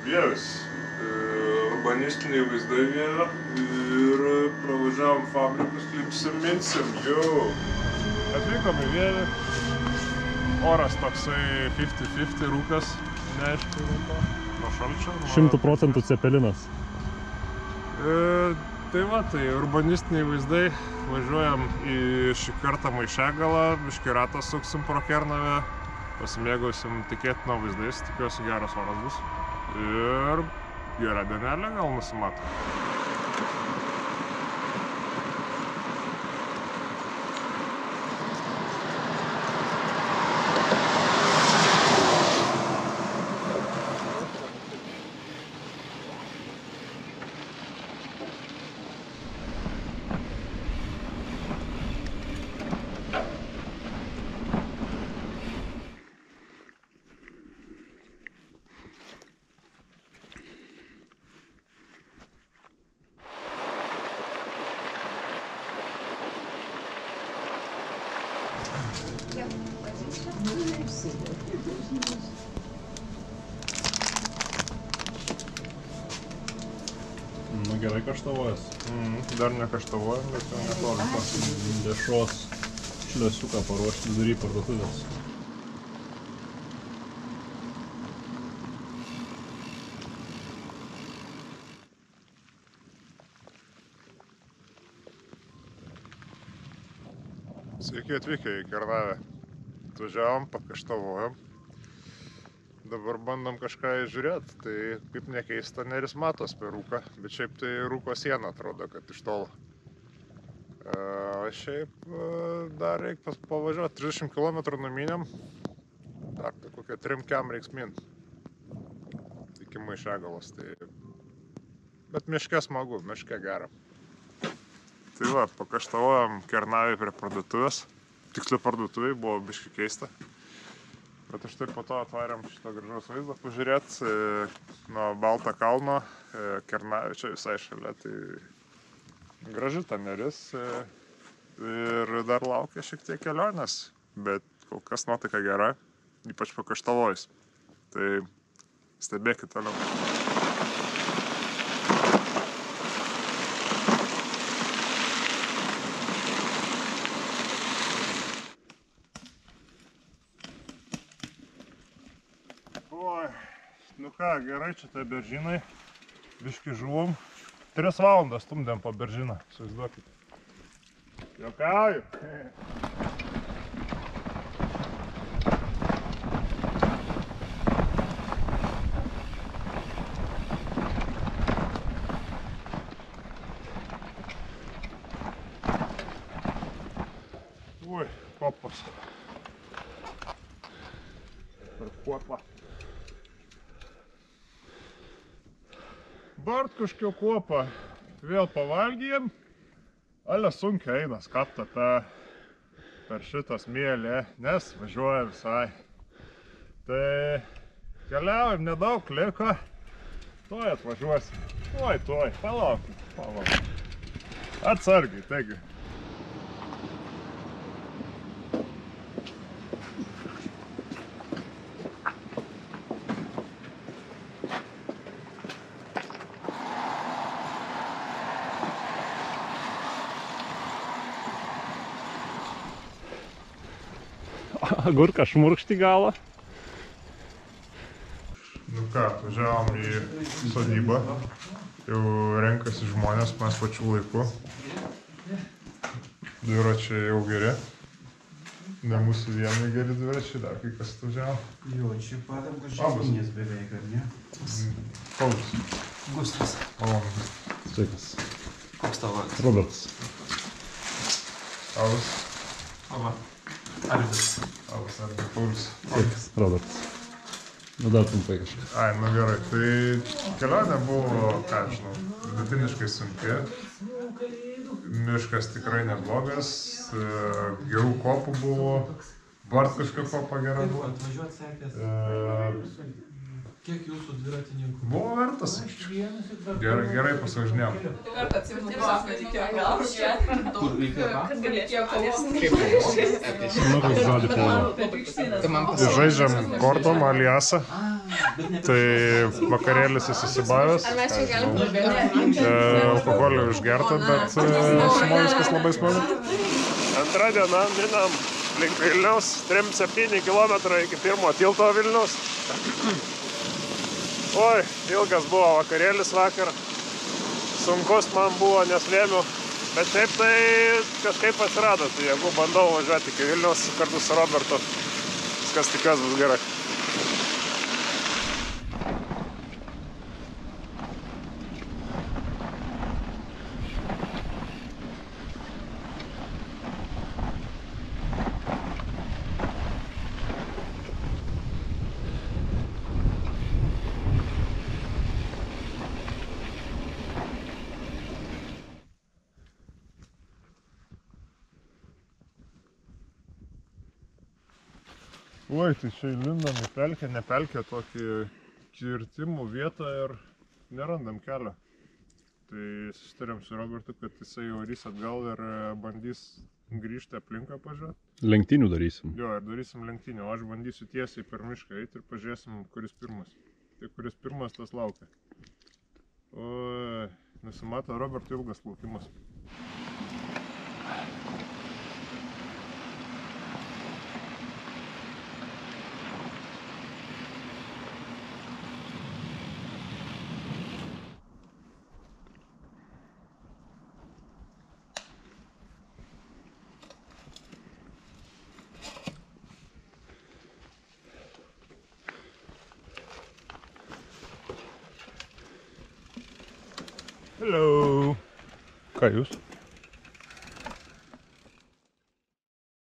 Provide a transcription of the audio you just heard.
Vievis. Urbanistiniai vaizdai Vievio ir pravažiavom fabrikus, lipsim, minsim, jau. Atvykom į Vievį. Oras toksai 50-50 rūkas, neaišku nuo šalčio. 100% cepelinas. Tai va, tai urbanistiniai vaizdai. Važiuojam į šį kartą Maišiagalą, biškį ratą suksim pro Kernavę. Pasimėgausim tikėtino vaizdais, tikiuosi geras oras bus. Ir gera dienelė gal nusimato. Nu gerai kaštavojas. Dar nekaštavojam, bet jau netoli. Dešros šliesiuką paruošti vidury parduotuvės. Sveiki atvykę į Kernavę. Atvažiavom, pakaštavojom. Dabar bandom kažką žiūrėti, tai kaip nekeista, Neris matos per rūką, bet šiaip tai rūko siena atrodo, kad iš tolo. Šiaip dar reikia pavažiuoti, 30 km numynėm, dar kokią 3 kem reiks mint iki Maišiagalos, tai... Bet miške smagu, miške gera. Tai va, pakaštavojom Kernavėj prie parduotuvės, tiksliau parduotuvėj, buvo biški keista. Bet aš taip po to atvarėm šitą gražaus vaizdą pažiūrėti nuo Balto kalno, Kernavė čia visai šalia, tai graži ta Neris ir dar laukia šiek tiek kelionės, bet kol kas nuotaika gera, ypač pakaštavojus. Tai stebėkit toliau. Nu ką, gerai, čia tai beržinai, biški žuvom. 3 valandas stumdėm po beržiną, suizduokit. Jokauju! Ui, kopas. Per kopą. Bartkuškio kopą vėl pavalgėjom, ale sunkiai eina skapta per šitą smėlį, nes važiuoja visai. Tai keliaujam, nedaug liko, tuoj atvažiuosim. Tuoj, palaukit. Atsargiai, taigi. Agurką šmurkšti galą. Nu ką, atvažiavom į sodybą. Jau renkasi žmonės, mes pačių laiku. Dviračiai jau geri. Ne mūsų vieni geri dviračiai, dar kai kas atvažiavo. Jo, čia padam, kad žeminės beveik, ar ne? Paulius. Gustas. Malonu. Sveikas. Koks tavo vardas? Robertas. Auris. Ava. Arvidas. Auris, Paulius. Sveikas, Robertas. Nu dar trumpai kažką. Ai, nu gerai, tai kelionė buvo, ką žinau, vidutiniškai sunki. Miškas tikrai neblogas, gerų kopų buvo, Bartkuškio kopa gera buvo. Atvažiuot sekės. Kiek jūsų dviratininkų? Buvo vertas, gerai pasivažinėjom. Kartą atsimenu, kad reikėjo gal Kur reikėjo ką? kad galėčiau kovoti. Nu, koks žodį polo. Žaidžiam kortom aliasą. Tai vakarėlis įsisibavęs. Ar mes jau galim kalbėti? Alkoholio išgerta, bet žmogiškas labai smagu. Antra diena minam link Vilniaus, 3-7 km iki pirmo tilto Vilniaus. Oi, ilgas buvo vakarėlis vakar. Sunkus man buvo, neslėmiu. Bet šiaip tai kažkaip atsirado, tai jeigu bandau važiuoti iki Vilniaus kartu su Robertu, viskas tikiuosi bus gerai. Oi, tai čia įlindam į pelkę, ne pelkę, tokį kirtimų vietą ir nerandam kelio. Tai susitarėm su Robertu, kad jisai jau rys atgal ir bandys grįžti aplinką pažiūrėti. Lenktynių darysim. Jo, ir darysim lenktynių, o aš bandysiu tiesiai per mišką eiti ir pažiūrėsim, kuris pirmas. Tai kuris pirmas, tas laukia. Oi, nusimato Roberto ilgas plaukimas. Hello. Ką jūs?